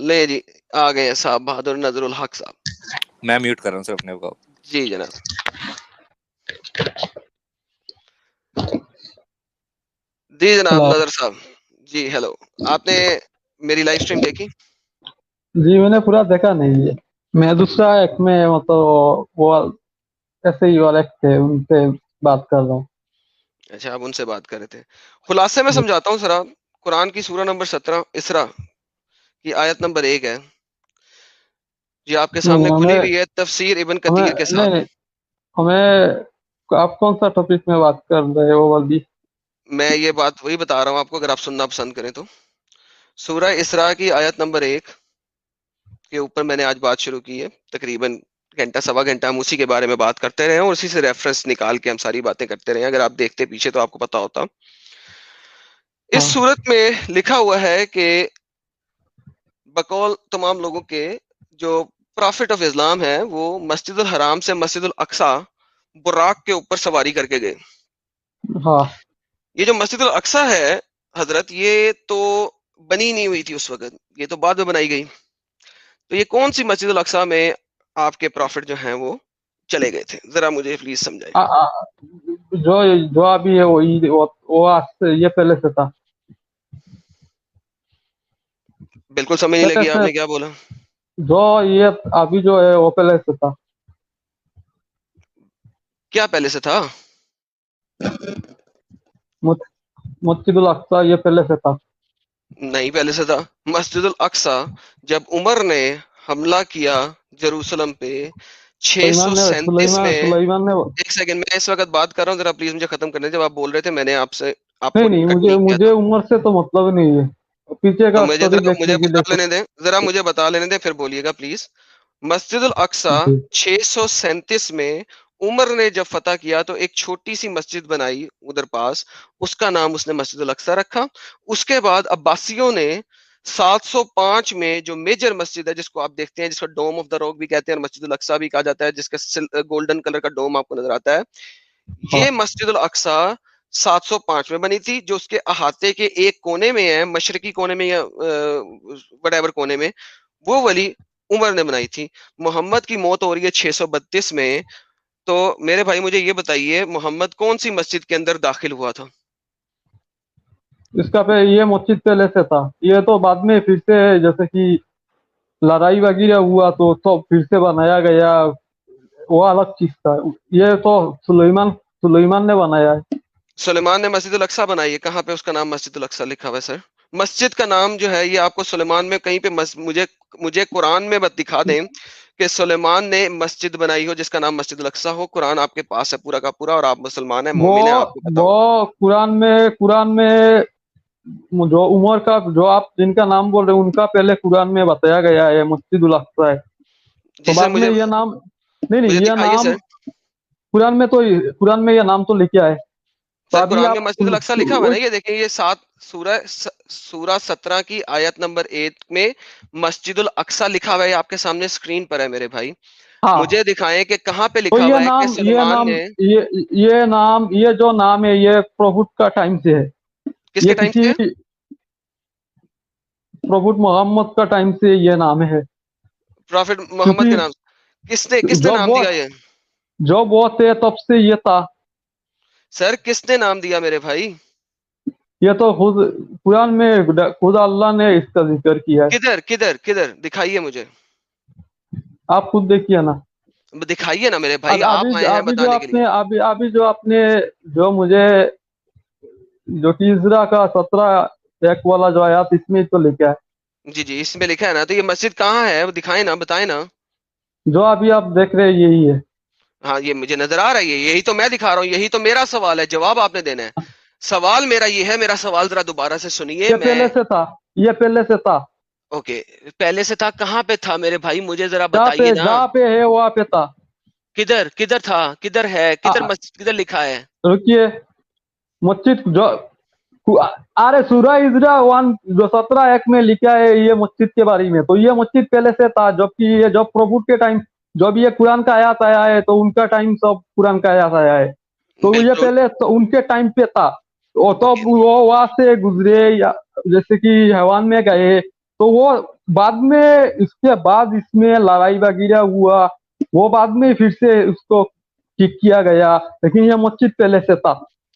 ले जी, आ गए हैं साहब बहादुर नजरुल हक साहब। मैं म्यूट कर रहा हूँ सर अपने को। जी जनाब। जी जनाब हेलो। नजर साहब। जी हेलो। आपने मेरी लाइव स्ट्रीम देखी? जी मैंने पूरा देखा नहीं है। मैं दूसरा एक में मतलब वो ऐसे ही वाले थे उनसे बात कर रहा हूँ। अच्छा, आप उनसे बात कर रहे थे। खुलासे में समझाता हूँ सर। आप कुरान की सूरा नंबर 17 इसरा की आयत नंबर 1 है जी, आपके नहीं सामने नहीं खुली हमें हुई है तफसीर इब्न हमें कतीर के नहीं साथ। नहीं हमें आप कौन सा टॉपिक में बात कर रहे हो वो वाली? मैं ये बात वही बता रहा हूँ आपको, अगर आप सुनना पसंद करें तो। सूरा इसरा की आयत नंबर 1 के ऊपर मैंने आज बात शुरू की है। तकरीबन घंटा सवा घंटा हम उसी के बारे में बात करते रहे और उसी से रेफरेंस निकाल के हम सारी बातें करते रहे। अगर आप देखते पीछे तो आपको पता होता। इस हाँ सूरत में लिखा हुआ है कि बकौल तमाम लोगों के, जो प्रॉफिट ऑफ इस्लाम है, वो मस्जिदुल हराम से मस्जिदुल अक्सा बुराक के ऊपर सवारी करके गए। हाँ। ये जो मस्जिदुल अक्सा है हजरत, ये तो बनी नहीं हुई थी उस वक्त, ये तो बाद में बनाई गई। तो ये कौन सी मस्जिदुल अक्सा में आपके प्रॉफिट जो हैं वो चले गए थे, जरा मुझे प्लीज समझाएं। आ, आ, जो जो अभी है वो आज से ये पहले से था। बिल्कुल समझ नहीं पहले लगी, से आपने क्या बोला? जो ये अभी जो है वो पहले से था। क्या पहले से था? मस्जिदुल अक्सा ये पहले से था। नहीं पहले से था। मस्जिदुल अक्सा जब उमर ने हमला किया जेरूसलम पे 637 में। सुलेमान ने एक सेकंड, मैं इस वक्त बात कर रहा हूँ, जरा प्लीज मुझे खत्म करने। जब आप बोल रहे थे मैंने आपसे नहीं आपको नहीं कट मुझे नहीं किया मुझे था। उम्र से तो मतलब नहीं है। पीछे तो का स्टोरी मुझे देखने की बता देखो। लेने दें, जरा मुझे बता लेने दें, फिर बोलिएगा प्लीज। मस्जिदुल अक्सा जी 637 में उमर ने जब फतह किया तो एक छोटी सी मस्जिद बनाई उधर पास, उसका नाम उसने मस्जिदुल अक्सा रखा। उसके बाद अब्बासियों ने 705 में जो मेजर मस्जिद है, जिसको आप देखते हैं, जिसको डोम ऑफ द रॉक भी कहते हैं और मस्जिदुल अक्सा भी कहा जाता है, जिसका गोल्डन कलर का डोम आपको नजर आता है, हाँ। ये मस्जिदुल अक्सा 705 में बनी थी। जो उसके अहाते के एक कोने में है, मशरकी कोने में या वटेवर कोने में, वो वाली उमर ने बनाई थी। मोहम्मद की मौत हो रही है 632 में। तो मेरे भाई मुझे ये बताइए, मोहम्मद कौन सी मस्जिद के अंदर दाखिल हुआ था? इसका पे ये मस्जिद पहले से था। ये तो बाद में फिर से जैसे कि लड़ाई वगैरह हुआ तो फिर से बनाया गया। वो अलग चीज था। ये तो सुलेमान ने बनाया है। सुलेमान ने मस्जिद अक्सा बनाई है। कहाँ पे उसका नाम मस्जिद अक्सा लिखा हुआ है सर? मस्जिद का नाम जो है ये आपको सुलेमान में कहीं पे मुझे मुझे कुरान में मत दिखा दें कि सुलेमान ने मस्जिद बनाई हो जिसका नाम मस्जिद अक्सा हो। कुरान आपके पास है पूरा का पूरा, और आप मुसलमान है, वो मोमिन है, आपको पता वो होगा। कुरान में जो उमर का जो आप जिनका नाम बोल रहे हैं उनका पहले कुरान में बताया गया है मस्जिदुल अक्सा है। तो जी सर, बाद में मुझे ये नाम नहीं नहीं मुझे ये दिखाइए नाम सर। कुरान में ये नाम तो लिखा है। तो सर अभी कुरान में आप मस्जिद अक्सा लिखा हुआ है ना, ये देखें, ये सूरा 17 की आयत नंबर 1 में मस्जिदुल अक्सा लिखा हुआ है, आपके सामने स्क्रीन पर है मेरे भाई। हाँ। मुझे दिखाएं कि कहाँ पे तो लिखा हुआ है कि सलमान ने। ये जो नाम है ये प्रभु का टाइम से है। ये किसके टाइम किसी से? प्रभु मोहम्मद का टाइम से ये नाम है। प्रॉफिट मोहम्मद क्योंकि के नाम? किसने किसने जो नाम वो दिया ये? जो वो थे तब से ये था। सर किसने नाम दिया मेरे भाई? ये तो खुद कुरान में खुद अल्लाह ने इसका जिक्र किया है। किधर किधर किधर दिखाइए मुझे। आप खुद देखिए ना। दिखाइए ना मेरे भाई, आप अभी आए हैं अभी जो बताने के लिए। आपने अभी जो आपने जो मुझे जो कि इजरा का 17 एक वाला जो आयात इसमें तो लिखा है। जी जी, इसमें लिखा है ना, तो ये मस्जिद कहाँ है वो दिखाए ना, बताए ना। जो अभी आप देख रहे हैं यही है। हाँ ये मुझे नजर आ रहा है, यही तो मैं दिखा रहा हूँ, यही तो मेरा सवाल है, जवाब आपने देना है। सवाल मेरा ये है, मेरा सवाल जरा दोबारा से सुनिए। ये मैं पहले से था। ये पहले से था। ओके, पहले से था, कहाँ पे था मेरे भाई, मुझे जरा जहाँ बताइए पे ना। जहाँ पे है वहाँ पे था। किधर किधर था, किधर है, किधर आ- मस्जिद, किधर लिखा है? रुकिए। मस्जिद जो अरे सूरा इजरा 1 जो 17 एक में लिखा है ये मस्जिद के बारे में। तो ये मस्जिद पहले से था जबकि ये जब प्रभु के टाइम जब ये कुरान का आयत आया है तो उनका टाइम सब कुरान का आयत आया है। तो ये बिल्कुल। पहले तो उनके टाइम पे था। तो ओके। तब वो वहां से गुजरे या जैसे कि हैवान में गए तो वो बाद में, इसके बाद इसमें लड़ाई वगैरह हुआ, वो बाद में फिर से उसको ठीक किया गया, लेकिन ये मस्जिद पहले से था।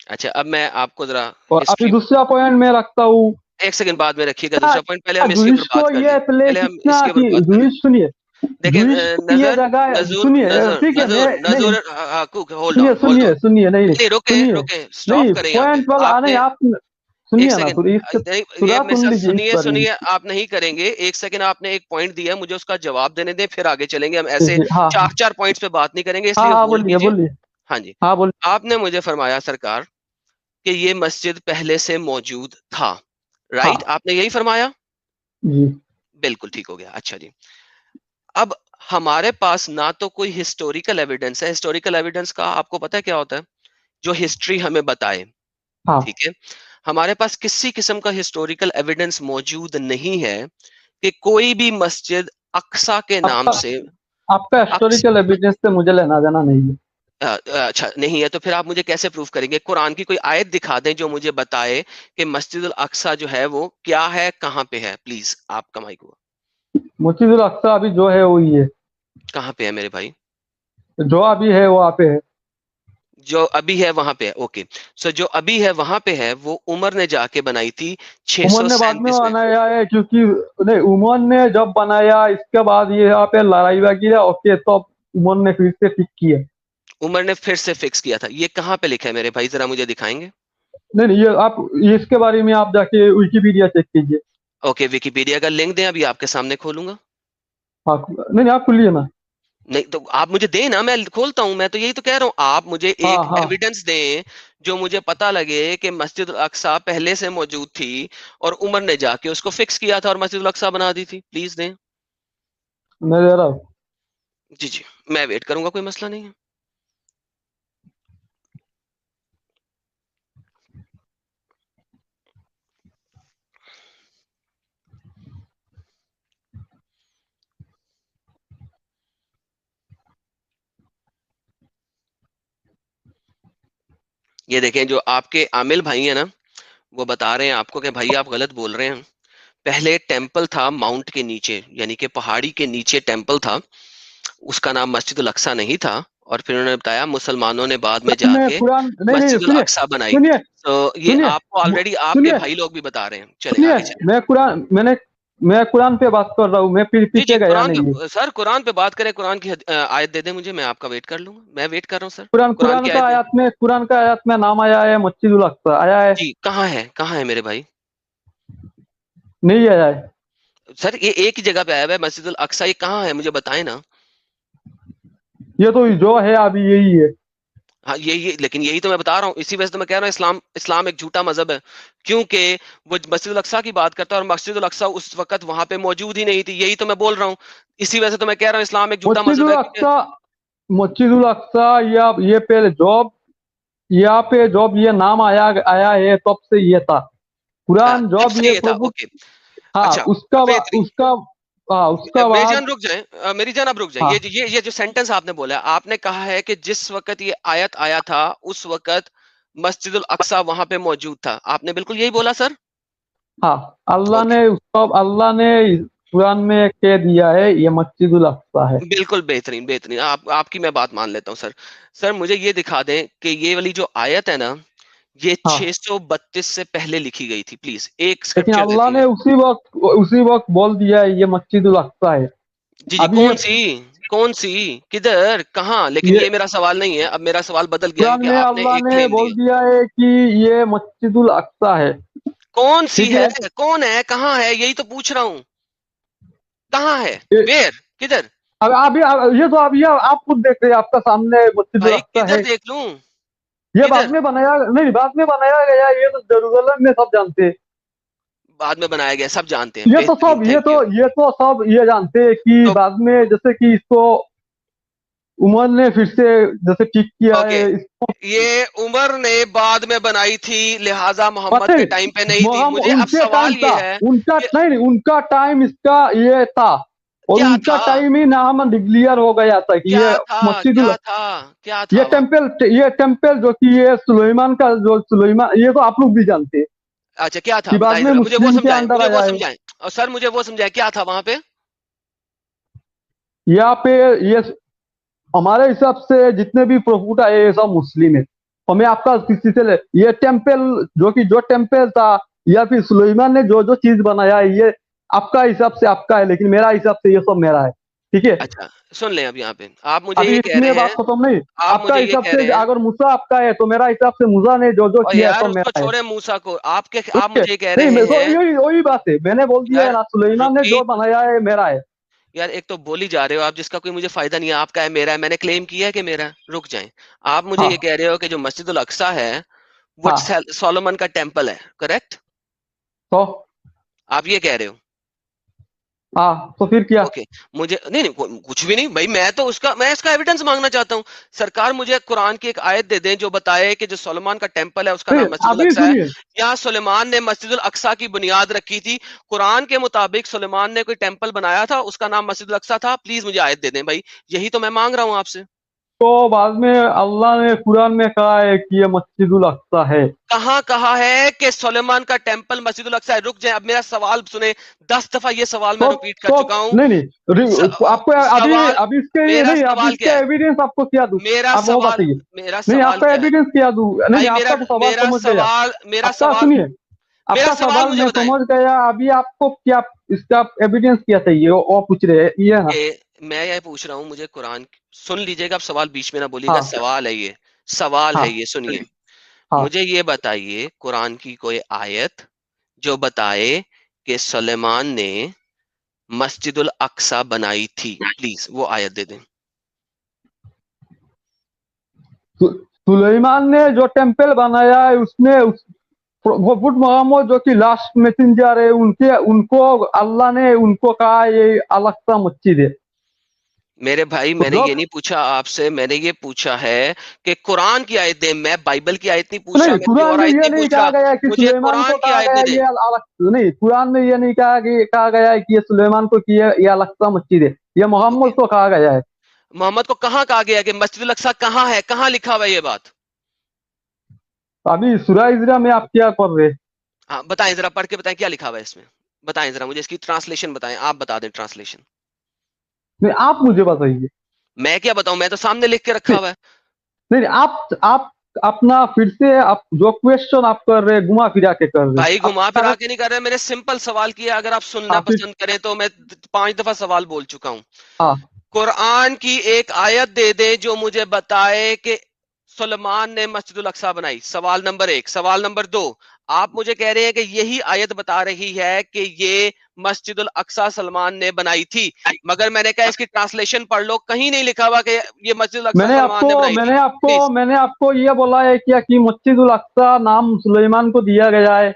अच्छा, अब मैं आपको जरा और अभी हिस्ट्री, दूसरा पॉइंट मैं रखता हूँ। एक सेकंड बाद में रखिएगा हाँ, दूसरा पॉइंट, पहले हम इसके ऊपर जूइश बात को कर लें, ये प्लेस पहले हम इतना इसके ऊपर कि बात कर लें। जूइश सुनिए, देखिए जूइश को ये नजर जगह नजूर सुनिए, नजर ठीक है, नजूर नहीं नहीं, नजूर, होल्ड सुनिए ऑन होल्ड सुनिए ऑन, सुनिए, नहीं नहीं नहीं रुके सुनिए, रुके, स्टॉप नहीं करें यहाँ पे पॉइंट वाला नहीं, आपने। आप एक सुनिए ना, सेकंड, थोड़ी इससे नहीं ये पूरा मेरे सुन साथ लीजिए इस सुनिए बारे में। सुनिए, आप नहीं करेंगे, एक सेकंड, आपने एक पॉइंट दिया है, मुझे उसका जवाब देने दें, फिर आगे चलेंगे। हम ऐसे हाँ चार चार पॉइंट्स पे बात नहीं करेंगे, हाँ इसलिए हाँ, होल्ड बोलिए कीजिए। बोलिए, हाँ जी, हाँ बोलिए। आपने मुझे फरमाया सरकार कि ये मस्जिद पहले से मौजूद था, राइट? हाँ आपने यही फरमाया, जी। बिल्कुल ठीक हो गया। अच्छा जी, अब हमारे पास ना तो कोई हिस्टोरिकल एविडेंस है, हिस्टोरिकल एविडेंस का आपको पता है क्या होता है? जो हिस्ट्री हमें बताए, हाँ, ठीक है? हमारे पास किसी किस्म का हिस्टोरिकल एविडेंस मौजूद नहीं है कि कोई भी मस्जिद अक्सा के नाम आपका से, आपका अक्स हिस्टोरिकल एविडेंस से मुझे लेना देना नहीं है। अच्छा नहीं है तो फिर आप मुझे कैसे प्रूफ करेंगे? कुरान की कोई आयत दिखा दें जो मुझे बताए कि मस्जिद अल अक्सा जो है वो क्या है, कहाँ पे है, प्लीज आपका माइक हुआ, मस्जिदुल अक्सा अभी जो है वही है, कहाँ पे है मेरे भाई? जो अभी है वहाँ पे है। जो अभी है वहां पे है, ओके। सो जो अभी है वहां पे है वो उमर ने जाके बनाई थी उमर ने बाद में 637 में। बनाया है, क्योंकि नहीं, उमर ने जब बनाया इसके बाद ये यहाँ पे लड़ाई वगैरह, ओके, तो उमर ने फिर से ठीक किया। उमर ने फिर से फिक्स किया था, ये कहाँ पे लिखा है मेरे भाई, जरा मुझे दिखाएंगे? नहीं नहीं, ये आप, ये इसके बारे में आप जाके विकिपीडिया चेक कीजिए। ओके, विकिपीडिया का लिंक दें, अभी आपके सामने खोलूंगा। हाँ, नहीं नहीं, आप खुलिए ना। नहीं तो आप मुझे दें ना, मैं खोलता हूं, मैं तो यही तो कह रहा हूं, आप मुझे हाँ एक हाँ, एविडेंस दें जो मुझे पता लगे कि मस्जिद अल अक्सा पहले से मौजूद थी और उमर ने जाके उसको फिक्स किया था और मस्जिद अल अक्सा बना दी थी, प्लीज दें। मैं दे रहा हूँ। जी जी, मैं वेट करूंगा, कोई मसला नहीं है। ये देखें, जो आपके आमिल भाई है ना, वो बता रहे हैं आपको कि भाई आप गलत बोल रहे हैं। पहले टेम्पल था माउंट के नीचे, यानी कि पहाड़ी के नीचे टेम्पल था, उसका नाम मस्जिद उल अक्सा नहीं था। और फिर उन्होंने बताया मुसलमानों ने बाद में मैं जाके कुरान, नहीं नहीं, मस्जिद उल सुनिए अक्सा बनाई। सुनिए तो ये सुनिए आपको ऑलरेडी आपके सुनिए भाई लोग भी बता रहे हैं, चले सुनिए, आगे चले। मैं कुरान पे बात कर रहा हूँ, मैं फिर जी जी, पीछे गया कुरान नहीं है। पे सर, कुरान पे बात करें, कुरान की आयत दे दें मुझे, मैं आपका वेट कर लूंगा, मैं वेट कर रहा हूँ सर। कुरान कुरान की आयत दें। कुरान का आयत में नाम आया है, मस्जिदुल अक्सा आया है। जी कहाँ है मेरे भाई? नहीं आया है। सर ये एक ही जगह पे आया हुआ है मस्जिद उल अक्सा, ये कहाँ है मुझे बताएं ना। ये तो जो है अभी यही है। हाँ ये लेकिन यही तो मैं बता रहा हूँ, इसी वजह से तो मैं कह रहा हूँ इस्लाम इस्लाम एक झूठा मजहब है, क्योंकि वो मस्जिद उल अक्सा की बात करता है और मस्जिद उल अक्सा उस वक्त वहां पे मौजूद ही नहीं थी, यही तो मैं बोल रहा हूँ। इसी वजह से तो मैं कह रहा हूँ इस्लाम एक झूठा मजहब मस्जिदुल है, क्योंकि अक्सा मस्जिदुल अक्सा, या ये पहले जॉब, यहाँ पे जॉब ये नाम आया आया है तब से ये था। कुरान जब जॉब से ये ये था, प्रभु। ओके। हाँ, अच्छा, उसका बेहतरीन। उसका, हाँ उसका मेरी बाद। जान रुक जाए, मेरी जान आप रुक जाए, हाँ ये जो सेंटेंस आपने बोला, आपने कहा है कि जिस वक्त ये आयत आया था उस वक्त मस्जिद उल अक्सा वहां पे मौजूद था, आपने बिल्कुल यही बोला सर। हाँ, ओके, अल्लाह ने कुरान में कह दिया है ये मस्जिदुल अक्सा है। बिल्कुल बेहतरीन बेहतरीन, आपकी मैं बात मान लेता हूँ सर। सर मुझे ये दिखा दें कि ये वाली जो आयत है ना, ये हाँ, 632 से पहले लिखी गई थी, प्लीज एक लेकिन स्क्रिप्चर दे अल्लाह ने दीजिए। उसी वक्त बोल दिया है ये मस्जिदुल अक्सा है। जी जी, अभी ये कौन सी किधर कहाँ, लेकिन ये ये मेरा सवाल नहीं है, अब मेरा सवाल बदल गया कुरान क्योंकि में आपने अल्लाह एक ने क्लेम बोल दिया। दिया है कि ये मस्जिदुल अक्सा है। कौन सी ठीक है, है। कौन है, कहाँ है, यही तो पूछ रहा हूँ, कहाँ है, ये- वेयर, किधर? ये तो अभी आप खुद देख रहे हैं, आपका सामने मस्जिदुल भाई अक्सा किधर है। देख लूं, ये बाद किधर? में बनाया, नहीं, बाद में बनाया गया, ये तो जेरूसलम में सब जानते हैं। बाद में बनाया गया, सब जानते हैं, बेहतरीन, थैंक यू। सब ये जानते हैं कि तो बाद में जैसे कि इसको उमर ने फिर से जैसे ठीक किया ओके, है इसको। ये उमर ने बाद में बनाई थी, लिहाजा मोहम्मद पता के नहीं, टाइम पे नहीं थी। मुझे अब उनके टाइम सवाल ये था, है उनका कि नहीं नहीं, उनका टाइम इसका ये था, और क्या उनका था, टाइम ही नाम डिक्लियर हो गया था कि क्या ये था, मस्जिदुल, क्या था, क्या था वहां? ये टेम्पल जो कि ये सुलेमान का, जो सुलेमान, ये तो आप लोग भी जानते हैं अच्छा क्या था, कि बाद बताइए में जरा, मुझे वो मुस्लिम के समझाएं, अंडर मुझे वो आया है। समझाएं। और सर मुझे वो समझाया क्या था वहां पे। यहाँ पे ये हमारे हिसाब से जितने भी प्रॉफिट आए ये सब मुस्लिम है। हमें आपका किसी से ये टेम्पल जो टेम्पल था या फिर सुलेमान ने जो जो चीज बनाया है ये आपका हिसाब से आपका है, लेकिन मेरा हिसाब से ये सब मेरा है। ठीक है। अच्छा सुन लें, अब यहाँ पे आप मुझे अभी ये कह इसमें रहे बात हैं, खत्म नहीं। आप आपका मुझे ये हिसाब कह से रहे हैं, अगर मूसा आपका है तो मेरा हिसाब से मूसा ने जो जो और किया है यार सब उसको मेरा है। छोड़े मूसा को, आप ठीक मुझे कह है। नहीं रहे तो हैं यही वही बात है, मैंने बोल दिया है यार, ना, सुलेमान ने जो रिपीट, बनाया है मेरा है। यार एक तो बोली जा रहे हो आप जिसका कोई मुझे फायदा नहीं है, आपका है मेरा है, मैंने क्लेम किया है कि मेरा है? रुक जाएं। आप मुझे ये हाँ कह रहे हो कि जो मस्जिद उल अक्सा है वो हाँ। सोलोमन का टेम्पल है, करेक्ट? तो आप ये कह रहे हो? हाँ तो फिर क्या। ओके। मुझे नहीं नहीं कुछ भी नहीं भाई, मैं तो उसका, मैं इसका एविडेंस मांगना चाहता हूँ। सरकार मुझे कुरान की एक आयत दे दें जो बताए कि जो सुलेमान का टेम्पल है उसका नहीं नाम मस्जिद उल अभी अक्सा है, सुनिए। या सुलेमान ने मस्जिद उल अक्सा की बुनियाद रखी थी। कुरान के मुताबिक सुलेमान ने कोई टेम्पल बनाया था, उसका नाम मस्जिद उल अक्सा था, प्लीज मुझे आयत दे दें भाई, यही तो मैं मांग रहा हूँ आपसे। तो बाद में अल्लाह ने कुरान में कहा है कि ये मस्जिदुल अक्सा है। कहाँ कहा है कि सुलेमान का टेम्पल मस्जिद उल अक्सा है? रुक जाए, अब मेरा सवाल सुने, 10 दफा ये सवाल मैं तो रिपीट कर तो चुका हूँ। नहीं नहीं आपको अभी सवाल, अभी इसके मेरा नहीं, अभी सवाल क्या इसका है? एविडेंस आपको क्या दूं। मेरा आप वो सवाल, बताइए। मेरा नहीं सवाल आपका क्या है? एविडेंस क्या दूं। नहीं नहीं भाई मेरा आपका तो सवाल मेरा समझ गया। सवाल, मेरा आपका सवाल, सुनिए। मेरा आपका सवाल सवाल मुझे मैं बताएं समझ गया। अभी आपको क्या इसका एविडेंस क्या चाहिए वो पूछ रहे हैं ये ना। कि मैं ये पूछ रहा हूँ, मुझे कुरान, सुन लीजिएगा, आप सवाल बीच में ना बोलिएगा, हाँ सवाल है ये, सवाल है हाँ ये, सुनिए। हाँ। मुझे ये बताइए कुरान की कोई आयत जो बताए कि सुलेमान ने मस्जिदुल अक्सा बनाई थी, प्लीज वो आयत दे दें। सुलेमान ने जो टेम्पल बनाया है उसने प्रॉफिट मोहम्मद जो कि लास्ट मैसेंजर है उनके उनको अल्लाह ने उनको कहा ये अलग मस्जिद है। मेरे भाई तो मैंने ये जब नहीं पूछा आपसे, मैंने ये पूछा है कि कुरान की आयत दे, मैं बाइबल की आयत नहीं पूछ रहा, नहीं, मैं कोई कुरान और में आयत ये नहीं नहीं पूछ कहा रहा, गया है कि मुझे सुलेमान को कुरान की कहा आयत गया दे है दे। ये अलग। नहीं, कुरान में ये नहीं कहा गया है कि ये सुलेमान को किया ये अलग मस्जिद है। ये ओके, मोहम्मद को कहा गया है। मोहम्मद को कहाँ कहा गया कि मस्जिद अक्सा कहाँ है, कहाँ लिखा हुआ है ये बात? अभी सूरह इज़रा में आप क्या कर रहे हैं। हाँ बताएं जरा, पढ़ के बताएं क्या लिखा हुआ है इसमें, बताएं जरा मुझे इसकी ट्रांसलेशन बताएं, आप बता दें ट्रांसलेशन। नहीं आप मुझे बताइए। मैं क्या बताऊं, मैं तो सामने लिख के रखा नहीं हुआ है। नहीं, आप अपना फिर से आप जो क्वेश्चन आप कर रहे हैं घुमा फिरा के कर रहे हैं भाई आप घुमा फिरा direct- के नहीं कर रहे, मैंने सिंपल सवाल किया, अगर आप सुनना हाँ फिर। पसंद करें तो मैं 5 दफा सवाल बोल चुका हूं। हाँ कुरान की एक आयत दे दे जो मुझे बताए कि सुलेमान ने मस्जिदुल अक्सा बनाई, सवाल नंबर 1। सवाल नंबर 2, आप मुझे कह रहे हैं कि यही आयत बता रही है कि ये मस्जिदुल अक्सा सलमान ने बनाई थी, मगर मैंने कहा इसकी ट्रांसलेशन पढ़ लो, कहीं नहीं लिखा हुआ कि ये मस्जिदुल अक्सा सलमान ने बनाई थी, प्लीज। मैंने आपको ये बोला है क्या कि मस्जिदुल अक्सा नाम सुलेमान को दिया गया है।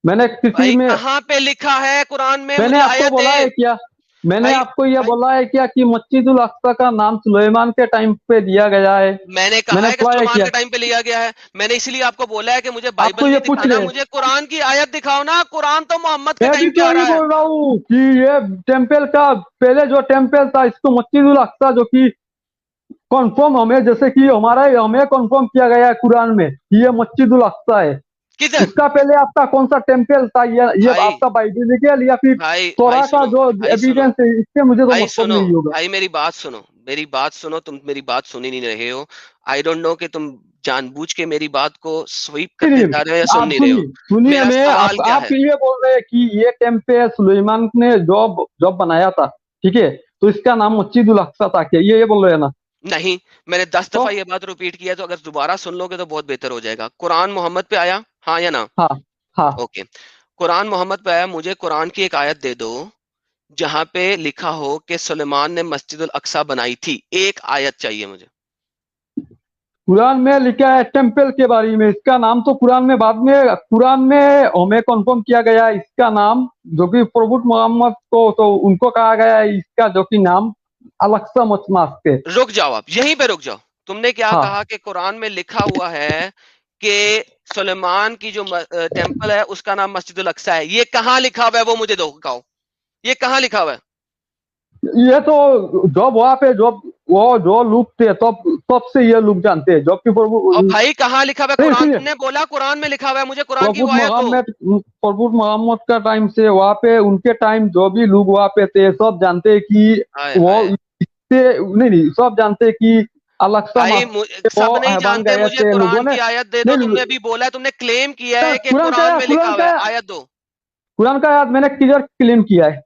मैंने किसी भाई में कहाँ पे लिखा है कुरान में, मैंने मुझे आपको आयत बोला दे। है क्या। मैंने भाई आपको यह बोला है क्या कि मस्जिदुल अक्सा का नाम सुलेमान के टाइम पे दिया गया है। मैंने कहा मैंने है कि बोला है सुलेमान क्या। के टाइम पे लिया गया है, मैंने इसीलिए आपको बोला है कि मुझे आप तो बाइबल ये नहीं पूछ दिखाना, रहे हैं। मुझे कुरान की आयत दिखाओ ना, कुरान तो मोहम्मद के मैं भी टाइम पे तो आ यही रहा है। बोल रहा हूँ कि ये टेम्पल का पहले जो टेम्पल था इसको मस्जिदुल अक्सा जो कि कंफर्म हमें जैसे कि हमारा हमें कंफर्म किया गया है कुरान में कि ये मस्जिदुल अक्सा है। किधर? इसका पहले आपका कौन सा टेम्पल था ये भाई आपका बाइबलिकल या फिर भाई भाई तोरा का सुनो, जो भाई सुनो, एविडेंस है इससे मुझे तो भाई मतलब सुनो, नहीं होगा। भाई मेरी बात सुनो, मेरी बात सुनो, तुम मेरी बात सुन ही नहीं रहे हो। आई डोंट नो कि तुम जानबूझ के मेरी बात को स्वीप करते नहीं जा रहे हो या नहीं, सुन आप नहीं रहे हो। सुनिए सुनिए मेरा मैं सवाल क्या आप है? ये बोल रहे हैं कि ये टेम्पल सुलेमान ने जॉब जॉब बनाया था। ठीक है। तो इसका नाम मस्जिदुल अक्सा था क्या ये बोल रहे हैं ना। नहीं, मैंने 10 दफा तो ये बात रिपीट किया, तो अगर दोबारा सुन लोगे तो बहुत बेहतर हो जाएगा। कुरान मोहम्मद पे आया, हाँ या ना? हाँ हाँ। ओके, कुरान मोहम्मद पे आया, मुझे कुरान की एक आयत दे दो जहां पे लिखा हो कि सुलेमान ने मस्जिदुल अक्सा बनाई थी, एक आयत चाहिए मुझे। कुरान में लिखा है टेम्पल के बारे में, इसका नाम तो कुरान में बाद में कुरान में हमें कंफर्म किया गया है इसका नाम जो कि प्रभु मोहम्मद को तो उनको कहा गया है इसका जो कि नाम अलक्सा मस्जिद है। रुक जाओ, आप यहीं पे रुक जाओ। तुमने क्या हाँ। कहा कि कुरान में लिखा हुआ है कि सुलेमान की जो टेम्पल है उसका नाम मस्जिदुल अक्सा है, ये कहाँ लिखा हुआ है वो मुझे दो दिखाओ, ये कहाँ लिखा हुआ है? ये तो जॉब वहां पे जॉब वो जो लोग थे तब तब से ये लोग जानते हैं, जबकि प्रभु और भाई कहाँ लिखा हुआ है? नहीं कुरान, सुनिए, तुमने बोला कुरान में लिखा हुआ है, मुझे कुरान की प्रभु वो आयत दो। मोहम्मद प्रभु मोहम्मद का टाइम से वहाँ पे, उनके टाइम जो भी लोग वहाँ पे थे सब जानते हैं कि हाय वो हाय इससे नहीं नहीं, सब जानते हैं कि अलक्सा भाई, मास्टर वो सब नहीं हैवान जानते, गए मुझे थे लोगों कुरान ने। की आयत दे दो। नहीं, तुमने अभी बोला है, तुमने क्लेम किया है कि कुरान का कुरान याद, में लिखा हुआ है, आयत दो। कुरान का याद मैंने क्लियर क्लेम किया है।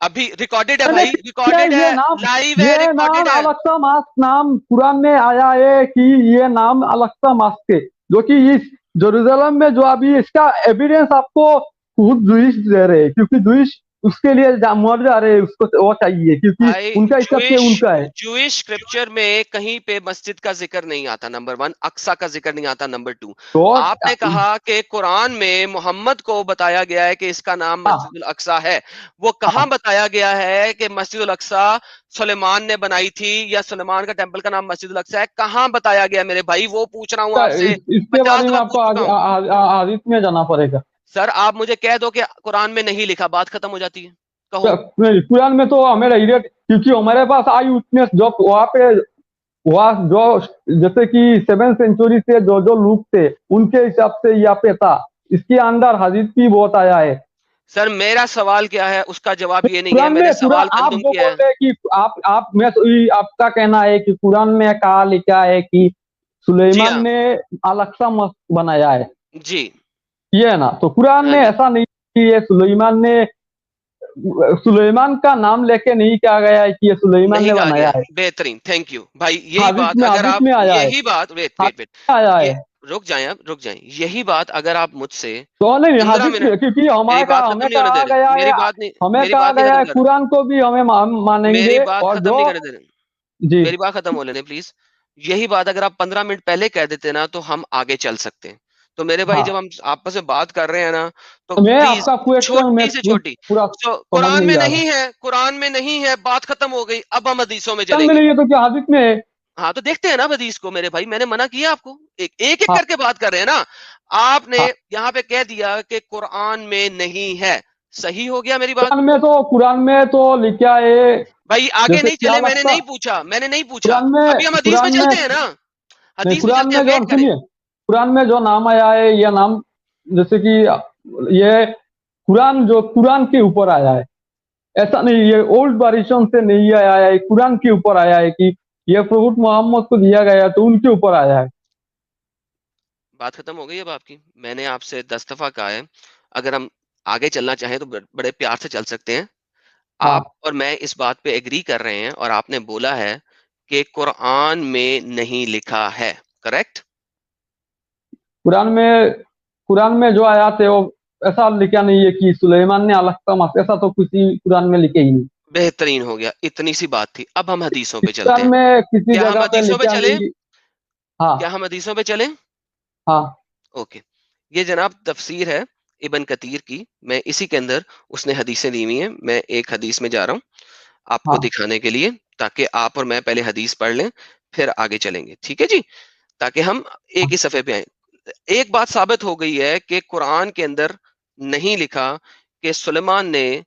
अभी रिकॉर्डेड है मैंने भाई, क्या रिकॉर्डेड है, ये नाम, लाइव है, ये नाम रिकॉर्डेड है। अलक्सा मास्क नाम कुरान में आया है कि ये नाम अलक्सा मास्क है, जो कि इस जेरूसलम में जो अभी इसका एविडेंस आपको खुद जूइश दे रहे हैं, क्योंकि जूइश उसके लिए मर जा रहे हैं, उसको वो चाहिए क्योंकि भाई उनका हिसाब से जूइश उनका है। जूइश स्क्रिप्चर में कहीं पे मस्जिद का जिक्र नहीं आता, नंबर वन। अक्सा का जिक्र नहीं आता, नंबर टू। तो आपने कहा कि कुरान में मोहम्मद को बताया गया है कि इसका नाम हाँ मस्जिद अक्सा है। वो कहाँ हाँ, बताया गया है कि मस्जिद अक्सा सुलेमान ने बनाई थी, या सुलेमान का टेंपल का नाम मस्जिद अक्सा है? कहाँ बताया गया मेरे भाई? वो पूछ रहा हूँ आपसे, इसके बारे 50 में दफा आपको पूछ चुका हूँ। हादिस में जाना पड़ेगा। सर आप मुझे कह दो कि कुरान में नहीं लिखा, बात खत्म हो जाती है। कहो। नहीं, कुरान में तो हमें डायरेक्ट, क्योंकि हमारे पास आई विटनेस जो वहाँ पे, वहाँ जो जैसे कि 7th सेंचुरी से जो जो लोग थे उनके हिसाब से यहाँ पे था, इसके अंदर हदीस भी बहुत आया है। सर मेरा सवाल क्या है, उसका जवाब ये नहीं है, कुरान मैंने में, कुरान सवाल आप कंदुम जो किया बोल है। रहे हैं कि आप मैं तो आपका कहना है कि कुरान में कहा लिखा है कि जी सुलेमान हाँ। ने अलक्सा मस्जिद बनाया है, जी। ये है ना? तो कुरान हाँ में जी। ऐसा नहीं कि ये सुलेमान ने, सुलेमान का नाम लेके नहीं कहा गया है कि ये सुलेमान नहीं ने कहा गया बनाया है, है। बेहतरीन, थैंक यू भाई। यही बात अगर हदीस आप, में आया है, यही बात, वेट वेट हदीस वेट, में आया ये है। रुक जाएं, अब रुक जाएं। यही बात अगर आप मुझसे तो नहीं, 15 मिनट, क्योंकि मेरी बात खत्म हमें नहीं होने दे कहा रहे, गया है, मेरी बात नहीं, हमें मेरी कहा बात नहीं गया खत्म है कर रहे, कुरान को भी हमें मेरी मानेंगे, बात और खत्म जो नहीं करने दे रहे, जी मेरी बात खत्म हो लेने प्लीज। यही बात अगर आप 15 मिनट पहले कह देते ना तो हम आगे चल सकते हैं। तो मेरे भाई जब हाँ, हम आपस में बात कर रहे हैं ना, तो मैं प्लीज, आपका क्वेश्चन मैं छोटी से छोटी, पूरा तो समझ कुरान नहीं में आ नहीं रहा। है, कुरान में नहीं है, बात खत्म हो गई। अब हम हदीसों में कुरान में चलेंगे। नहीं है तो क्या हदीस में है? हाँ तो देखते हैं ना हदीस को मेरे भाई, मैंने मना किया आपको? एक एक, एक हाँ करके बात कर रहे हैं ना। आपने हाँ, यहाँ पे कह दिया कि कुरान में नहीं है, सही हो गया मेरी बात? कुरान में तो लिखा है, भाई आगे जैसे नहीं क्या चले, मैंने लगता नहीं पूछा, मैंने नहीं पूछा। कुरान में, अभी हम हदीस में कुरान में चलते हैं ना, नहीं, हदीस में कुरान चलते हैं, में जो वेट करें। सुनिए, कुरान में जो नाम आया है ये नाम, जैसे कि ये कुरान जो कुरान के ऊपर आया है, ऐसा नहीं, ये ओल्ड वर्जन से नहीं आया है, कुरान के ऊपर आया है कि ये प्रभु मोहम्मद को दिया गया है तो उनके ऊपर आया है। बात खत्म हो गई अब आपकी। मैंने आपसे 10 दफा कहा है, अगर हम आगे चलना चाहें तो बड़े प्यार से चल सकते हैं। आप हाँ, और मैं इस बात पे एग्री कर रहे हैं, और आपने बोला है कि कुरान में नहीं लिखा है, करेक्ट? कुरान में, कुरान में जो आयात है वो ऐसा लिखा नहीं है कि सुलेमान ने अलग, ऐसा तो किसी कुरान में लिखे ही नहीं। बेहतरीन हो गया, इतनी सी बात थी। अब हम हदीसों पे चलते कुरान हैं। में किसी क्या हम जगह पे हदीसों पे लिखा चलें? नहीं। हाँ क्या हम हदीसों पे चलें? हाँ ओके। ये जनाब तफसीर है इबन कतीर की, मैं इसी के अंदर, उसने हदीसें दी हुई हैं, मैं एक हदीस में जा रहा हूँ आपको हाँ दिखाने के लिए, ताकि आप और मैं पहले हदीस पढ़ लें, फिर आगे चलेंगे, ठीक है जी? ताकि हम एक हाँ। ही सफ़े पे आए। एक बात साबित हो गई है कि कुरान के अंदर नहीं लिखा कि सुलेमान ने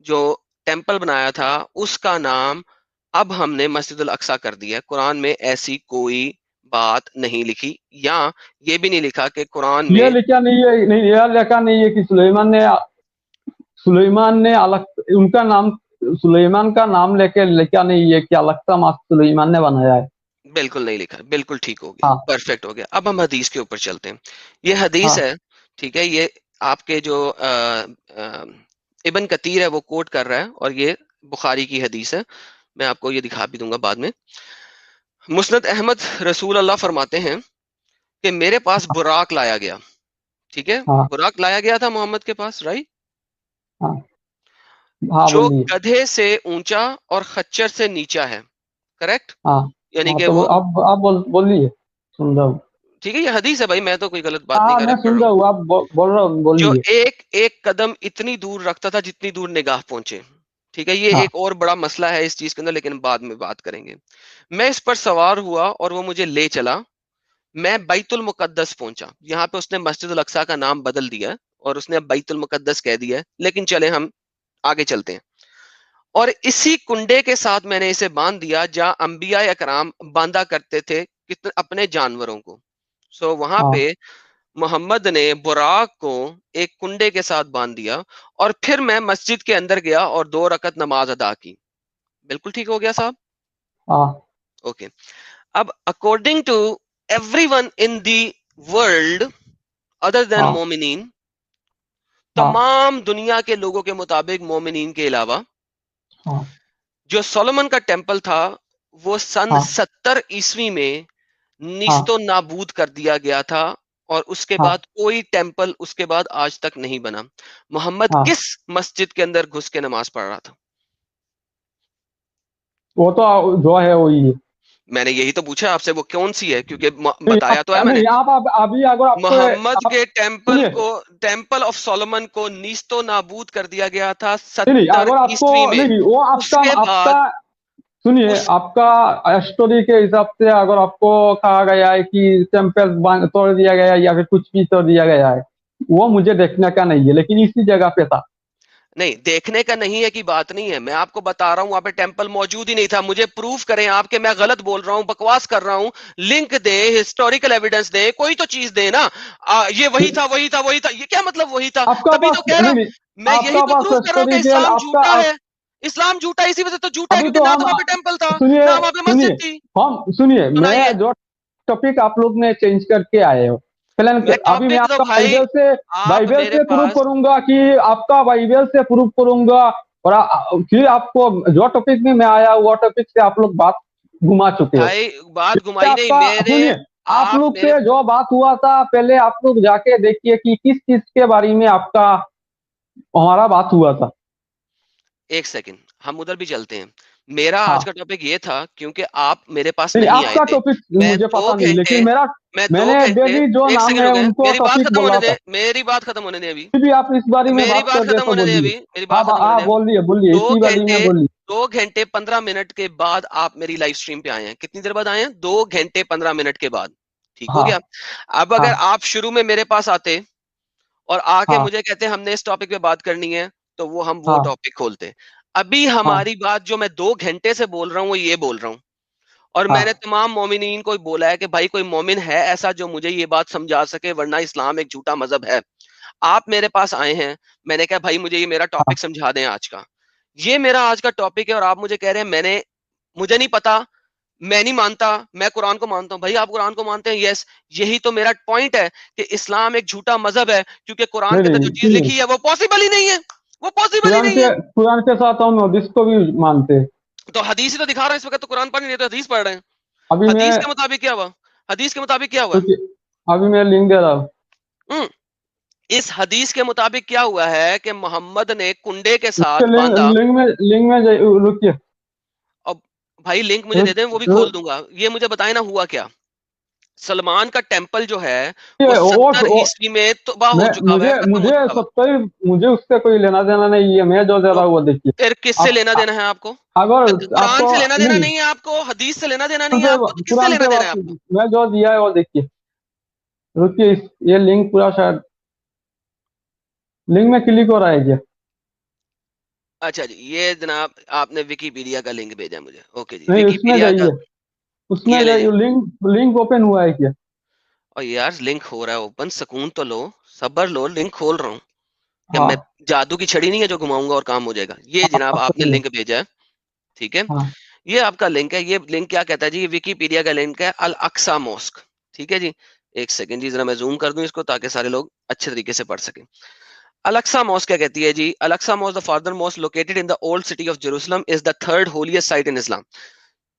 जो टेंपल बनाया था उसका नाम अब हमने मस्जिदुल अक्सा कर दिया है। कुरान में ऐसी कोई बात नहीं लिखी, या ये भी नहीं लिखा कि कुरान ये में, लिखा नहीं है, नहीं ये लिखा नहीं है कि सुलेमान ने अलग उनका नाम, सुलेमान का नाम लेके लिखा नहीं है कि अलग मास्क सुलेमान ने बनाया है। बिल्कुल नहीं लिखा, बिल्कुल ठीक हो गया, हाँ परफेक्ट हो गया। अब हम हदीस के ऊपर चलते हैं। ये हदीस हाँ है, ठीक है? ये आपके जो इबन कतीर है वो कोट कर रहा है, और ये बुखारी की हदीस है। मैं आपको ये दिखा भी दूंगा बाद में। मुस्नद अहमद रसूल अल्लाह फरमाते हैं कि मेरे पास बुराक लाया गया, ठीक है? हाँ बुराक लाया गया था मोहम्मद के पास, राइट? हाँ हाँ, जो बोलिए। गधे से ऊंचा और खच्चर से नीचा है, करेक्ट? हाँ यानी हाँ, कि तो वो, आप बोलिए, सुन रहा हूँ। ठीक है, ये हदीस है भाई, मैं तो कोई गलत बात नहीं हाँ, कर रहा, मैं पढ़ सुन रहा रहा हूँ। हूँ, आप बोल रहा हूँ, जो बोलिए। एक एक कदम इतनी दूर रखता था जितनी दूर निगाह पहुंचे, ठीक है? ये हाँ एक और बड़ा मसला है इस चीज के अंदर, लेकिन बाद में बात करेंगे। मैं इस पर सवार हुआ और वो मुझे ले चला। मैं बैतुल मुकद्दस पहुंचा। यहाँ पे उसने मस्जिद अल अक्सा का नाम बदल दिया है, और उसने अब बैतुल मुकद्दस कह दिया है, लेकिन चले हम आगे चलते हैं। और इसी कुंडे के साथ मैंने इसे बांध दिया जहां अंबिया अकराम बांधा करते थे कितने अपने जानवरों को। सो वहां हाँ पे मोहम्मद ने बुराक को एक कुंडे के साथ बांध दिया और फिर मैं मस्जिद के अंदर गया और 2 रकत नमाज अदा की। बिल्कुल ठीक हो गया साहब। हाँ ओके। अब according to everyone in the world other than हाँ मोमिनीन, हाँ तमाम दुनिया के लोगों के मुताबिक मोमिनीन के अलावा, हाँ जो सोलोमन का टेम्पल था वो सन हाँ 70 ईस्वी में हाँ नीस्तो नाबूद कर दिया गया था और उसके हाँ बाद कोई टेम्पल उसके बाद आज तक नहीं बना। मोहम्मद हाँ। किस मस्जिद के अंदर घुस के नमाज पढ़ रहा था? वो तो जो है वही है। मैंने यही तो पूछा आपसे, वो कौन सी है, क्योंकि नहीं बताया तो है मैंने। नहीं, आप अभी अगर आपको मोहम्मद आप के टेम्पल सुनिए। को, टेम्पल ऑफ सोलोमन को नीस्तो नाबूद कर दिया गया था नहीं नहीं, सत्तर अगर आपको ईस्वी में। नहीं नहीं, वो आपका उसके आपका बाद सुनिए, उस आपका स्टोरी के हिसाब से अगर आपको कहा गया है कि टेम्पल तोड़ दिया गया है या फिर कुछ भी तोड़ दिया गया है, वो मुझे देखने का नहीं है, लेकिन इसी जगह पे था। नहीं, देखने का नहीं है की बात नहीं है, मैं आपको बता रहा हूं वहां पे टेम्पल मौजूद ही नहीं था। मुझे प्रूफ करें आप कि मैं गलत बोल रहा हूं, बकवास कर रहा हूं। लिंक दे, हिस्टोरिकल एविडेंस दे, कोई तो चीज दे ना। ये वही था वही था वही था, ये क्या मतलब वही था? आपका तभी तो पास कह रहा नहीं हूं, नहीं, मैं यही आपका तो पास प्रूफ कर रहा हूं कि हिस्टोरिकल इस्लाम आपका झूठा है। इस्लाम झूठा है इसी वजह से तो झूठा है अभी क्योंकि तो ना तो वहां पे टेम्पल था, सुनिए ना वहां पे मस्जिद सुनिए थी। हम सुनिए, सुनाइए। मैं जो टॉपिक आप लोग ने चेंज करके आए हो, मैं अभी मैं टॉपिक तो आपका भाई, आप बाइबल मेरे से प्रूव पास, करूंगा कि आपका बाइबल से प्रूव करूंगा। और फिर आपको जो टॉपिक में मैं आया वो टॉपिक से आप लोग बात घुमा चुके हो। भाई बात फिर घुमाई नहीं आपका मेरे, सुनिए, आप आप लोग मेरे, से जो बात हुआ था पहले आप लोग जाके देखिए कि किस चीज के बारे में आपका हमारा बात हुआ था। एक सेकंड, हम उधर भी चलते हैं। मेरा आज का हाँ टॉपिक ये था क्योंकि आप मेरे पास नहीं, नहीं आए आपका थे। टॉपिक मैं मुझे दो पता नहीं, घंटे लेकिन मेरा मैं दो मैंने घंटे डेली जो एक नाम सेकंड है हो गए, उनको मेरी बात टॉपिक खत्म होने बोला दे, था। मेरी बात खत्म होने दे अभी। फिर भी आप इस बारे में मेरी बात बात कर दे खत्म तो होने दे बोलिए। अभी, मेरी बात खत्म होने आप दे अभी। बोलिए बोलिए, दो इसी बारे में घंटे बोलिए। 2 घंटे 15 मिनट के बाद आप मेरी लाइव स्ट्रीम पे आए हैं। कितनी देर बाद आए हैं? 2 घंटे 15 मिनट के बाद। ठीक हो गया। हाँ अब अगर हाँ आप शुरू में मेरे पास आते और आके हाँ मुझे कहते हमने इस टॉपिक पे बात करनी है, तो वो हाँ टॉपिक खोलते। अभी हाँ हमारी बात जो मैं 2 घंटे से बोल रहा हूँ वो ये बोल रहा हूँ, और मैंने हाँ तमाम मोमिनीन को बोला है कि भाई कोई मोमिन है ऐसा जो मुझे ये बात समझा सके, वरना इस्लाम एक झूठा मजहब है। आप मेरे पास आए हैं, मैंने कहा भाई मुझे ये मेरा हाँ टॉपिक समझा दें आज का। ये मेरा आज का टॉपिक है और आप मुझे कह रहे हैं मुझे नहीं पता, मैं नहीं मानता, मैं कुरान को मानता हूं। भाई आप कुरान को मानते हैं, यस, यही तो मेरा पॉइंट है कि इस्लाम एक झूठा मजहब है क्योंकि कुरान नहीं के अंदर जो नहीं चीज सुनिए, लिखी है वो पॉसिबल ही नहीं है, वो पॉसिबल ही नहीं है। कुरान के साथ हम हदीस को भी मानते हैं। तो हदीस ही तो दिखा रहा है इस वक्त, तो कुरान पढ़ नहीं रहे तो हदीस पढ़ रहे हैं। अभी मैं हदीस के मुताबिक क्या हुआ? हदीस के मुताबिक क्या हुआ? रुकिए, अभी मैं लिंक दे रहा हूँ। हम्म, इस हदीस के मुताबिक क्या हुआ है कि मोहम्मद ने कुंडे के उसके साथ बांधा। लिंक में रुकिए। अब भाई लिंक मुझे दे रुक, दें, वो भी खोल रुक, दूंगा। ये मुझे बताए ना हुआ क्या। सलमान का टेम्पल जो है वो वो, 70 ईस्वी में तबाह हो मैं चुका हुआ है, मुझे खत्म हो मुझे चुका हुआ है। सब कोई, मुझे उससे कोई लेना देना नहीं है, मैं जो दे तो रहा हूँ वो देखिए। फिर किससे आप लेना देना है आपको? अगर कुरान आपको से लेना देना नहीं, नहीं है आपको, हदीस से लेना देना नहीं है कुरान आपको, तो से किससे कुरान लेना से देना है बात, आपको? मैं जो दिया है वो देखिए। रुकिए, ये लिंक पूरा शायद लिंक में क्लिक हो रहा है क्या? अच्छा जी, ये जनाब आपने विकीपीडिया का लिंक भेजा मुझे। ओके जी, नहीं, उसमें विकीपीडिया का। जाइए, उसमें ये ले जाइए, जी। लिंक लिंक ओपन हुआ है क्या? और यार लिंक हो रहा है ओपन, सुकून तो लो, सब्र लो, लिंक खोल रहा हूँ। क्या मैं हाँ जादू की छड़ी नहीं है जो घुमाऊंगा और काम हो जाएगा? ये जनाब हाँ आपने सही है। लिंक भेजा है। ठीक है। हाँ ये आपका लिंक है। ये लिंक क्या कहता है जी? ये विकीपीडिया का लिंक है, अल अक्सा मॉस्क। ठीक है जी। एक सेकंड जी, जरा मैं जूम कर दूं इसको ताकि सारे लोग अच्छे तरीके से पढ़ सकें। अलेक्सा मॉस्क क्या कहती है जी? Al Aqsa mosque, the farther mosque located in the old city of Jerusalem, is the third holiest site in Islam.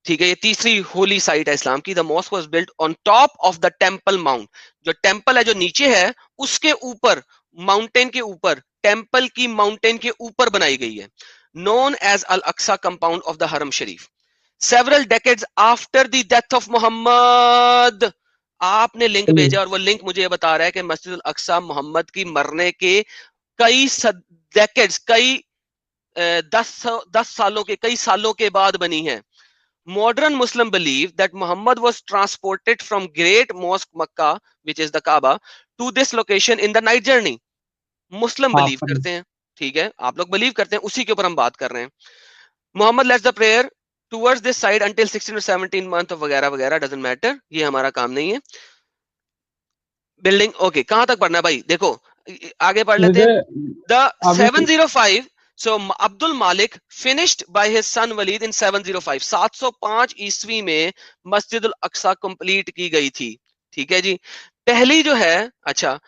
ठीक है, ये तीसरी होली साइट है इस्लाम की। The mosque was built on top of the temple mount. जो temple है जो नीचे है, उसके ऊपर, माउंटेन के ऊपर, टेंपल की माउंटेन के ऊपर बनाई गई है। Known as Al Aqsa compound of the Haram Sharif. Several decades after the death of Muhammad. आपने लिंक सही है। भेजा और वो लिंक मुझे ये बता रहा है कि मस्जिद अल अक्सा मोहम्मद की मरने के कई डेकेड्स, कई 10 सालों के, कई सालों के बाद बनी है। Modern Muslim believe that Muhammad was transported from Great Mosque Makkah, which is the Kaaba, to this location in the night journey. मुस्लिम हाँ बिलीव सही है। करते हैं। ठीक है, आप लोग बिलीव करते हैं, उसी के ऊपर हम बात कर रहे हैं। Mohammed lets the prayer towards this side until 16 or 17 month वगैरह वगैरह, डजंट मैटर, ये हमारा काम नहीं है। बिल्डिंग ओके, कहां तक पढ़ना है भाई? देखो आगे पढ़ लेते मुझे हैं। द अभी 705, so Abdul Malik finished by his son Walid in 705, 705 ईस्वी में मस्जिद उल अक्सा कंप्लीट की गई थी। ठीक है जी। पहली जो है, अच्छा,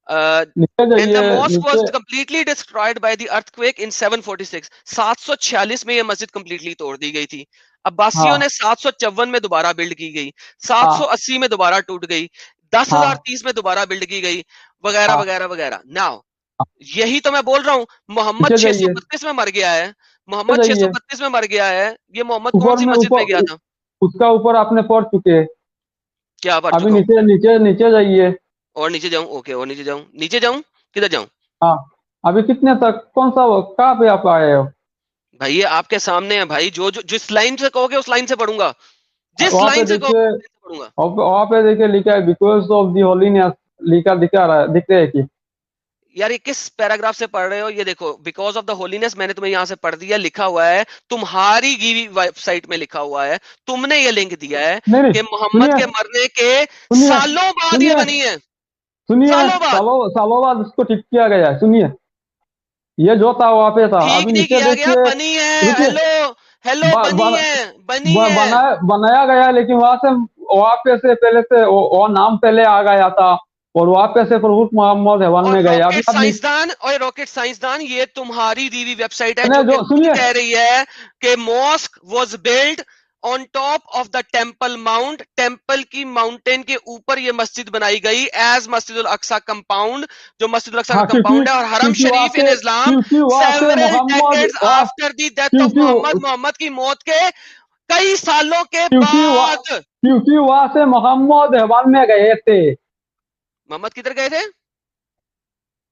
नीचे when the जाइए, mosque was नीचे। completely destroyed by the earthquake in 746, 746 में ये मस्जिद कंप्लीटली तोड़ दी गई थी। अब्बासियों हाँ ने 754 में दोबारा बिल्ड की गई, हाँ 780 में दोबारा टूट गई, 10,030 हाँ में दोबारा बिल्ड की गई, वगैरह हाँ वगैरह वगैरह। नाउ यही तो मैं बोल रहा हूँ, मोहम्मद नीचे जाइए, 632 में मर गया है, नीचे मोहम्मद जाइए। 632 में मर गया है। ये मोहम्मद कौन ऊपर सी में, मस्जिद में ऊपर गया था? उसका ऊपर आपने पढ़ चुके हैं। क्या पढ़ अभी चुका हूँ? नीचे नीचे नीचे जाइए। और नीचे जाऊं? ओके, और नीचे जाऊं? नीचे जाऊं? किधर जाऊं? हाँ, अभी कितने तक, कौन सा, कहाँ पे आप आए हो? भाई ये आपके सामने है भाई, जो जो जिस लाइन से कहोगे उस लाइन से पढ़ूंगा, जिस वहाँ पे लाइन से कहोगे देखिए, उस लाइन से पढ़ूंगा। वहाँ पे देखिए लिखा है बिकॉज ऑफ दी होलीनेस, लिखा दिखा रहा है, दिख रहा है कि यार ये किस पैराग्राफ से पढ़ रहे हो? ये देखो, बिकॉज ऑफ द होलीनेस मैंने तुम्हें यहां से पढ़ दिया, लिखा हुआ है तुम्हारी गिवी वेबसाइट में, लिखा हुआ है, तुमने ये लिंक दिया है नहीं नहीं, कि मोहम्मद सुनिए के मरने के सुनिए सालों बाद ये सुनिए बनी है। सुनिए, सालों बाद। सालों सालों बाद उसको ठीक किया गया है। सुनिए, ये जो था वहाँ पे था, ठीक अभी नहीं नीचे किया गया, देखिए। बनी है। रुकिए, हेलो, हेलो, ब- बनी ब- है, बनी है। बनाया गया है, लेकिन वहां से, वहां पे से पहले से वो नाम पहले आ गया था, और वहां पे से प्रभु मोहम्मद हेवन और में गए। अभी आप रॉकेट साइंसदान, ये तुम्हारी दी हुई वेबसाइट है मैंने जो कि जो, खुद सुनिए, कह रही है कि mosque was build on top of the temple mount, temple की माउंटेन के ऊपर ये मस्जिद बनाई गई एज मस्जिद उल अक्सा कंपाउंड, जो मस्जिद उल अक्सा का हाँ, क्योंकि कंपाउंड है, और हरम क्योंकि वहां शरीफ इन पे इस्लाम क्योंकि वहां पे several Mohammed decades after the death of क्योंकि मोहम्मद की मौत के कई सालों के क्योंकि बाद। क्योंकि वहां से मोहम्मद हेवन में गए थे, मोहम्मद किधर गए थे?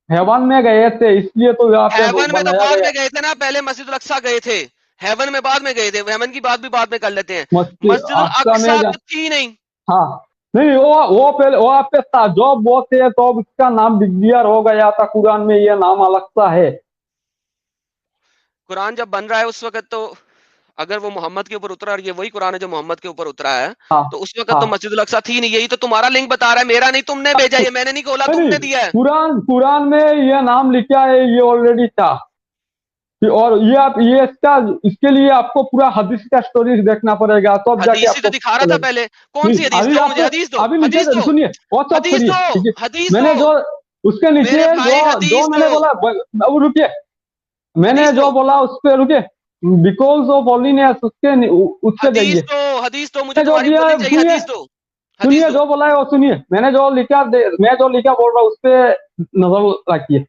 हेवन में गए थे, इसलिए तो यहाँ पे हेवन में तो बनाया बाद गया में गए थे ना, पहले मस्जिद उल अक्सा गए थे। हेवन में बाद में गए थे, हेवन की बात भी बाद में कर लेते हैं। मस्जिद मस्जिद उल अक्सा में अक्सा तो थी नहीं। हाँ, नहीं, वो पहले वहाँ पे था, जब वो थे तो उसका नाम डिक्लेयर हो गया था कुरान में, ये नाम अलग सा है। कुरान जब बन रहा है उस वक्त तो, अगर वो मोहम्मद के ऊपर उतरा और ये वही कुरान है जो मोहम्मद के ऊपर उतरा है, हाँ तो उस वक्त तो हाँ, मस्जिद उल अक्सा थी नहीं। यही तो तुम्हारा लिंक बता रहा है, मेरा नहीं, तुमने भेजा, ये मैंने नहीं खोला, नहीं तुमने नहीं, दिया है। कुरान कुरान में ये नाम लिखा है, ये ऑलरेडी था। और ये आप, ये इसका, इसके लिए आपको पूरा हदीस का स्टोरीज देखना पड़ेगा, तब जाके हदीस ही तो आपको दिखा रहा पता था लगेगा। पहले। कौन नहीं, सी हदीस? अभी दो मुझे, आपको, हदीस दो, अभी हदीस नीचे दो, सुनिए, वो सब हदीस छोड़िए, दो, ठीक है। हदीस दो। मैंने जो उसके नीचे मेरे भाई जो जो हदीस दो, मैंने बोला, अब रुकिए, मैंने हदीस दो, जो बोला उस पर रुकिए। बिकॉज ऑफ होलीनेस, उसके हदीस जाइए। दो, हदीस दो, मुझे मैंने जो तुम्हारी दिया बोलनी है, चाहिए, सुनिए, हदीस दो, हदीस सुनिए, दो। जो बोला है वो सुनिए। मैंने जो लिखा मैं जो लिखा बोल रहा हूँ उस पर नजर रखिए।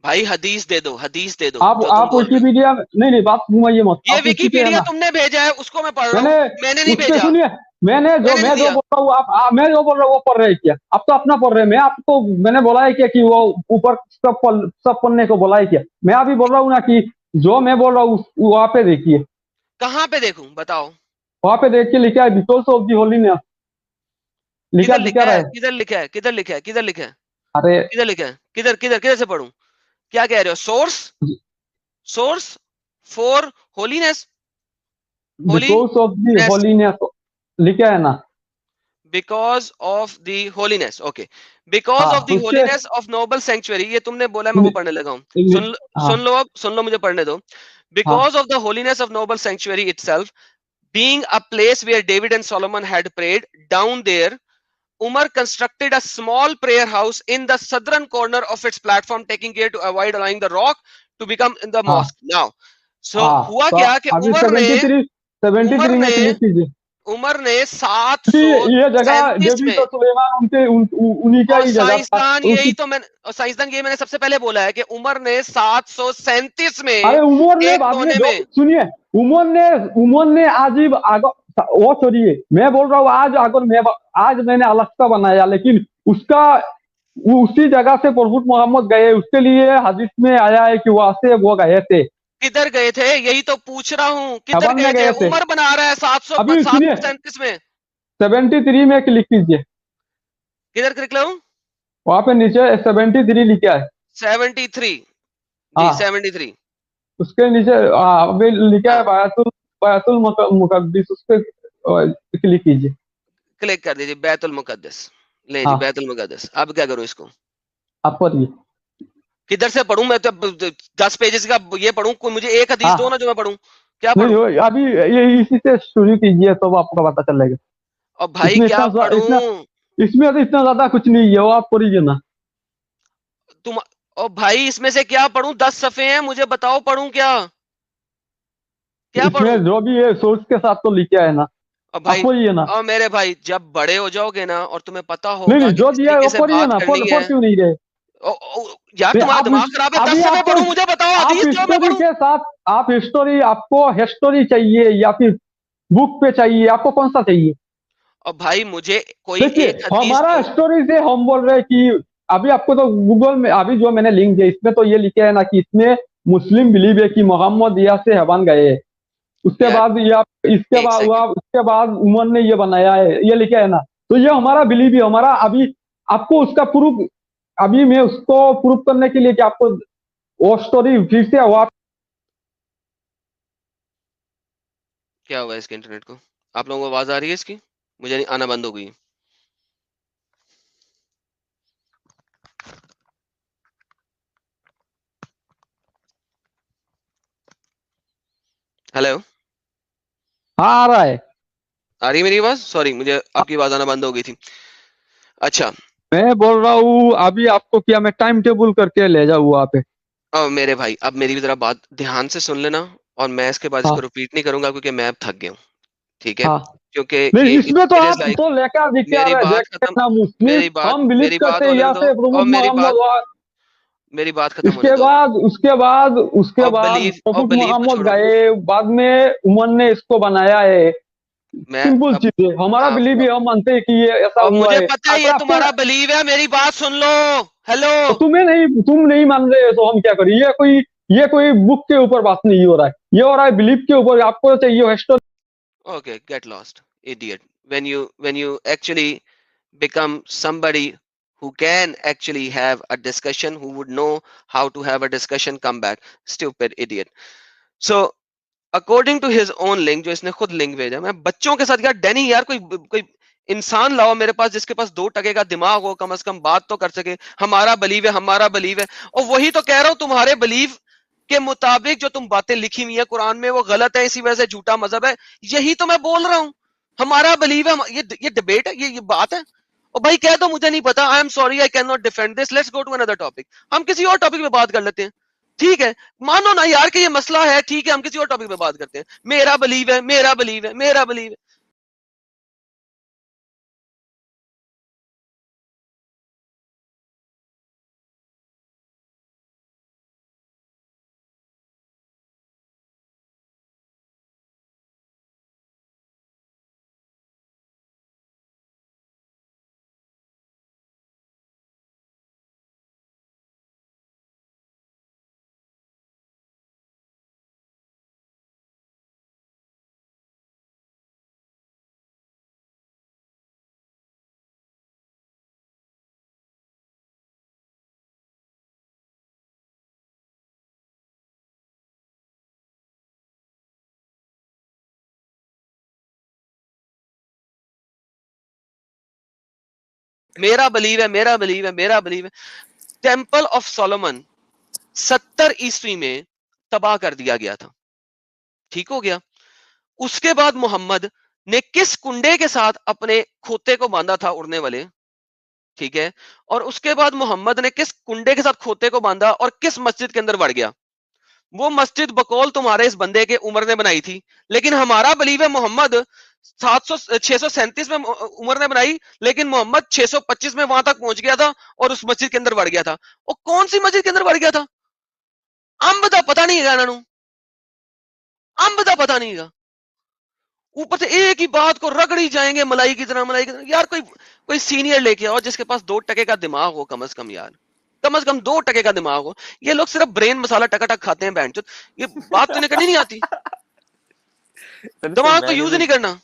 भाई हदीस दे दो, हदीस दे दो जो तुम आप बोल रहे हो। विकिपीडिया में, नहीं नहीं, बात घुमाइए मत, ये आप उसी पे है विकीपीडिया ना। तुमने भेजा है, उसको मैं पढ़ रहा मैंने हूँ, मैंने नहीं उस पे, भेजा, सुनिए, मैंने नहीं मैं जो दिया। बोल रहा हूँ, मैं जो बोल रहा हूँ वो पढ़ रहे हैं क्या? आप तो अपना पढ़ रहे हैं, मैं आपको, मैंने बोला है क्या कि वो ऊपर सब पढ़ने को बोला है क्या? मैं अभी बोल रहा हूँ ना कि जो मैं बोल रहा हूँ वहां पे देखिए, कहाँ पे देखूं बताओ? वहां पे देख के लिखा है बिकॉज ऑफ दी होलीनेस, लिखा किधर दिखा लिखा रहा है? है। किधर लिखा है? किधर लिखा है? किधर लिखा है? अरे, किधर लिखा है? किधर किधर किधर से पढ़ूं? क्या कह रहे हो? Source, source for holiness, because of the holiness, holiness लिखा है ना। Because of the holiness, okay, because हाँ, ऑफ द उसके, होलीनेस ऑफ नोबल सेंचुरी, ये तुमने बोला, मैं वो पढ़ने लगा हूँ। हाँ सुन लो, अब सुन लो, मुझे पढ़ने दो। हाँ because of the holiness of noble century itself being a place where David and Solomon had prayed, down there Umar constructed a small prayer house in the southern corner of its platform, taking care to avoid allowing the rock to become in the हाँ mosque. Now, so हाँ, हुआ तो क्या कि अभी उमर 73 में ने click कीजिए। उमर ने ये जगह 737 डेविड में, और सुलेमान उन्हीं का और ही जगह था। साइंसदान उसी, यही तो मैंने, और साइंसदान ये मैंने सबसे पहले बोला है कि उमर ने 737 में अरे उमर ने एक बाद में कोने जो, में, सुनिए, उमर ने आज ही वो छोड़िए, मैं बोल रहा हूँ आज, अगर मैं आज मैंने अलग बनाया, लेकिन उसका उसी जगह से प्रभु मोहम्मद गए, उसके लिए हदीस में आया है कि वहां से वो गए थे, किधर गए थे? यही तो पूछ रहा हूं, किधर हेवन में गए थे? गए थे। उमर बना रहा है 700, अभी सुनिए, 737 में। 73 में क्लिक कीजिए, किधर क्लिक लाऊं? वहां पे नीचे 73 लिखा है। 73, जी हाँ, 73, उसके नीचे अभी लिखा है हाँ, बयातुल मुकद्दिस, उस पे क्लिक कीजिए। क्लिक कर दीजिए बैतुल मुकद्दस। ले जी, हाँ, बैतुल मुकद्दस। अब क्या करूं इसको? आप पढ़िए। किधर से पढ़ूं मैं? तो 10 पेजेस का ये पढ़ूं? कोई मुझे एक हदीस दो हाँ, ना जो मैं पढ़ूं। क्या नहीं पढ़ूं? अभी ये इसी से शुरू कीजिए तो आपको पता चलेगा। और भाई इसमें क्या इतना पढ़ूं? इसमें तो इतना ज्यादा कुछ नहीं है, वो आप पढ़िए ना। तुम और भाई इसमें से क्या पढ़ूं? 10 सफ़े हैं, मुझे बताओ पढ़ूं क्या? क्या पढ़ूं? इसमें जो भी है सोर्स के साथ तो लिखा है ना, और आप भाई, पढ़िए ना। और मेरे भाई जब बड़े हो जाओगे ना और तुम्हें पता नहीं होगा नहीं, कि जो किस दिया है वो तरीके से पढ़िए बात ना, करनी है। क्यों नहीं रहे। यार नहीं, तुम्हारा दिमाग खराब है। दस अभी सफ़े आपको पढ़ूं? मुझे बताओ आप हदीस जो मैं हिस्टोरी पढ़ूं। के साथ, आप हिस्टोरी, आपको हिस्टोरी चाहिए या फिर बुक पे चाहिए, आपको कौन सा चाहिए? और भाई मुझे कोई देखिए, एक हदीस हमारा दो। स्टोरी से हम बोल रहे हैं कि अभी आपको तो गूगल में अभी जो मैंने लिंक दिया इसमें तो ये लिखे है ना कि इसमें मुस्लिम बिलीव है कि मोहम्मद यहाँ से हवन गए हैं। उसके यार बाद ये इसके एक बाद हुआ, सेकंड। उसके बाद उमर ने ये बनाया है, ये लिखा है ना। तो ये हमारा बिलीव है, हमारा अभी आपको उसका प्रूफ, अभी मैं उसको प्रूफ करने के लिए कि आपको वो स्टोरी फिर से हुआ। क्या हुआ इसके इंटरनेट को? आप लोगों को आवाज आ रही है इसकी? मुझे नहीं आना, बंद हो गई। हेलो? हाँ, आ रहा है। आ रही है मेरी आवाज? सॉरी, मुझे आपकी आवाज आना बंद हो गई थी। अच्छा। मैं बोल रहा हूँ अभी आपको क्या मैं टाइम टेबल करके ले जाऊँ वहाँ पे। मेरे भाई अब मेरी भी जरा बात ध्यान से सुन लेना। और मैं इसके बाद इसको हाँ, रिपीट नहीं करूंगा क्योंकि मैं अब थक गया हूँ। ठीक है? हाँ। क्योंकि नहीं, ये इसमें तो इट इज आप लाइक, तो लेकर दिखे आ मेरी रहे हैं, बात देखते खत्म, हैं ना मुस्लिम, हम बिलीव मेरी करते बात हैं होने यहाँ दो। से और प्रभु मोहम्मद मेरी बात खत्म होने दो। उसके बाद और प्रभु बिलीव को मोहम्मद छोड़ो। गए, बाद में उमर ने इसको बनाया है। मैं सिंपल अब चीज है, हमारा बिलीव आपको, है, हम मानते हैं कि ये ऐसा और हुआ मुझे है। पता है अगर ये आपको तुम्हारा बिलीव है। मेरी बात सुन लो। हेलो? तो तुम नहीं मान रहे तो हम क्या करें? ये कोई बुक के ऊपर बात नहीं हो रहा है, ये हो रहा है बिलीव के ऊपर। आपको चाहिए history. Okay, get lost, idiot. When you actually become somebody who can actually have a discussion, who would know how to have a discussion, come back. Stupid idiot. So according to his own link, जो इसने खुद link भेजा, मैं बच्चों के साथ, यार Danny, यार कोई इंसान लाओ मेरे पास जिसके पास 2 टके का दिमाग हो, कम से कम बात तो कर सके। हमारा बलीव है, हमारा बलीव है। और वही तो कह रहा हूं, तुम्हारे बलीव के मुताबिक जो तुम बातें लिखी हुई है कुरान में वो गलत है, इसी वजह से झूठा मजहब है। यही तो मैं बोल रहा हूं। हमारा बिलीव है, ये डिबेट है, ये बात है। और भाई कह दो मुझे नहीं पता, I am sorry, I can not defend this, let's go to another topic. हम किसी और टॉपिक पे बात कर लेते हैं। ठीक है? मानो ना यार कि ये मसला है, ठीक है, हम किसी और टॉपिक पे बात करते हैं। मेरा बिलीव है, मेरा बिलीव है, मेरा बिलीव है। मेरा बिलीव है, मेरा बिलीव है, मेरा बिलीव है। टेम्पल ऑफ सोलोमन 70 ईस्वी में तबाह कर दिया गया था। ठीक हो गया? उसके बाद मोहम्मद ने किस कुंडे के साथ अपने खोते को बांधा था, उड़ने वाले? ठीक है? और उसके बाद मोहम्मद ने किस कुंडे के साथ खोते को बांधा और किस मस्जिद के अंदर बढ़ गया? वो मस्जिद बकौल तुम्हारे इस बंदे के उमर ने बनाई थी। लेकिन हमारा बिलीव है मोहम्मद 637 में उमर ने बनाई, लेकिन मोहम्मद 625 में वहां तक पहुंच गया था और उस मस्जिद के अंदर बढ़ गया था। और कौन सी मस्जिद के अंदर बढ़ गया था? अंब दा पता नहीं है इन्हों, अंब दा पता नहीं है। ऊपर से एक ही बात को रगड़ी जाएंगे मलाई की तरह, मलाई की तरह। यार कोई कोई सीनियर लेके आओ जिसके पास 2 टके का दिमाग हो, कम से कम यार, कम से कम 2 टके का दिमाग हो। ये लोग सिर्फ ब्रेन मसाला टकाटक खाते हैं बैंड। ये बात तो इन्हें करनी नहीं आती, सर दिमाग तो मैंने यूज ही तो नहीं करना।